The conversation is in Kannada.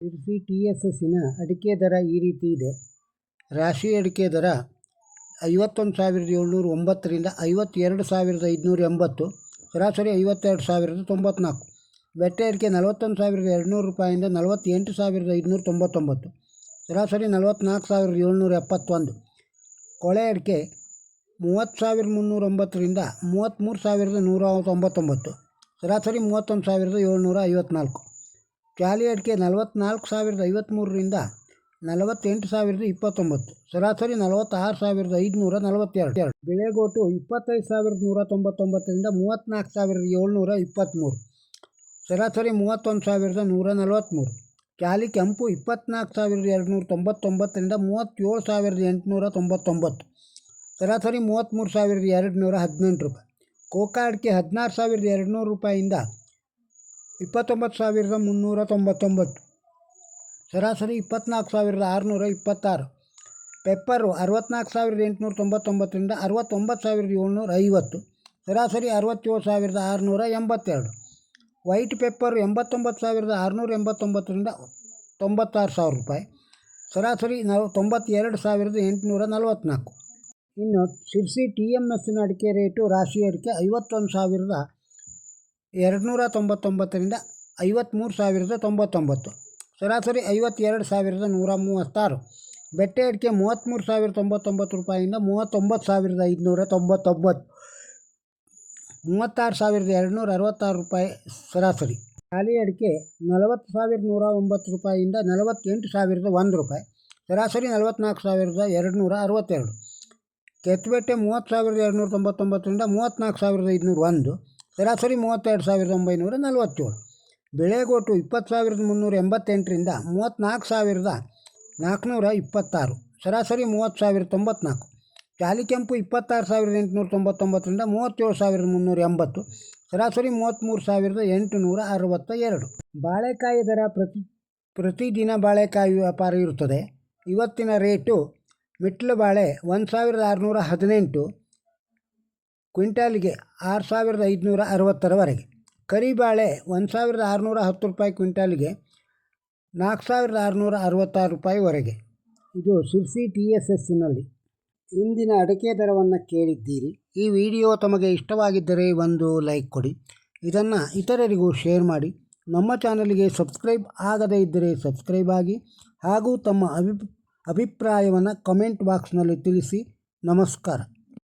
ಶಿರ್ಸಿ TSSನ ಅಡಿಕೆ ದರ ಈ ರೀತಿ ಇದೆ. ರಾಶಿ ಅಡಿಕೆ ದರ 51,709ರಿಂದ 52,580, ಸರಾಸರಿ 52,094. ಬೆಟ್ಟೆ ಅಡಿಕೆ 41,200 ರೂಪಾಯಿಂದ 48,599, ಸರಾಸರಿ 44,771. ಕೊಳೆ ಅಡಿಕೆ 30,309ರಿಂದ 33,199, ಸರಾಸರಿ 31,754. ಚಾಲಿ ಅಡಿಕೆ 44,053ರಿಂದ 48,029, ಸರಾಸರಿ 46,542. ಬೆಳೆಗೋಟು 25,199ರಿಂದ 34,723, ಸರಾಸರಿ 31,143. ಚಾಲಿ ಕೆಂಪು 24,299ರಿಂದ 37,899, ಸರಾಸರಿ 33,218 ರೂಪಾಯಿ. ಕೋಕಾ ಅಡಿಕೆ 16,200 ರೂಪಾಯಿಂದ 29,399, ಸರಾಸರಿ 24,626. ಪೆಪ್ಪರು 64,899ರಿಂದ 69,750, ಸರಾಸರಿ 67,682. ವೈಟ್ ಪೆಪ್ಪರು 89,689ರಿಂದ 96,000 ರೂಪಾಯಿ, ಸರಾಸರಿ 92,844. ಇನ್ನು ಶಿರ್ಸಿ TMSನ ಅಡಿಕೆ ರೇಟು ರಾಶಿ ಅಡಿಕೆ 51,299ರಿಂದ 53,099, ಸರಾಸರಿ 52,136. ಬೆಟ್ಟೆ ಅಡಿಕೆ 33,099 ರೂಪಾಯಿಂದ 39,599, 36,266 ರೂಪಾಯಿ ಸರಾಸರಿ. ಚಾಲಿ ಅಡಿಕೆ 40,109 ರೂಪಾಯಿಂದ 48,001 ರೂಪಾಯಿ, ಸರಾಸರಿ 44,262. ಕೆತ್ತುಬೆಟ್ಟೆ 30,299ರಿಂದ 34,501, ಸರಾಸರಿ 32,947. ಬೆಳೆಗೋಟು 20,388ರಿಂದ 34,426, ಸರಾಸರಿ 30,094. ಚಾಲಿ ಕೆಂಪು 26,899ರಿಂದ 37,380, ಸರಾಸರಿ 33,862. ಬಾಳೆಕಾಯಿ ದರ ಪ್ರತಿದಿನ ಬಾಳೆಕಾಯಿ ವ್ಯಾಪಾರ ಇರುತ್ತದೆ. ಇವತ್ತಿನ ರೇಟು ಮಿಟ್ಲು ಬಾಳೆ 1,618, ಕ್ವಿಂಟಾಲಿಗೆ 6,560ರವರೆಗೆ. ಕರಿಬಾಳೆ 1,610 ರೂಪಾಯಿ ಕ್ವಿಂಟಾಲಿಗೆ 4,666 ರೂಪಾಯಿವರೆಗೆ. ಇದು ಶಿರ್ಸಿ TSSನಲ್ಲಿ ಇಂದಿನ ಅಡಿಕೆ ದರವನ್ನು ಕೇಳಿದ್ದೀರಿ. ಈ ವಿಡಿಯೋ ತಮಗೆ ಇಷ್ಟವಾಗಿದ್ದರೆ ಒಂದು ಲೈಕ್ ಕೊಡಿ, ಇದನ್ನು ಇತರರಿಗೂ ಶೇರ್ ಮಾಡಿ. ನಮ್ಮ ಚಾನಲ್ಗೆ ಸಬ್ಸ್ಕ್ರೈಬ್ ಆಗದೇ ಇದ್ದರೆ ಸಬ್ಸ್ಕ್ರೈಬ್ ಆಗಿ, ಹಾಗೂ ತಮ್ಮ ಅಭಿಪ್ರಾಯವನ್ನು ಕಮೆಂಟ್ ಬಾಕ್ಸ್ನಲ್ಲಿ ತಿಳಿಸಿ. ನಮಸ್ಕಾರ.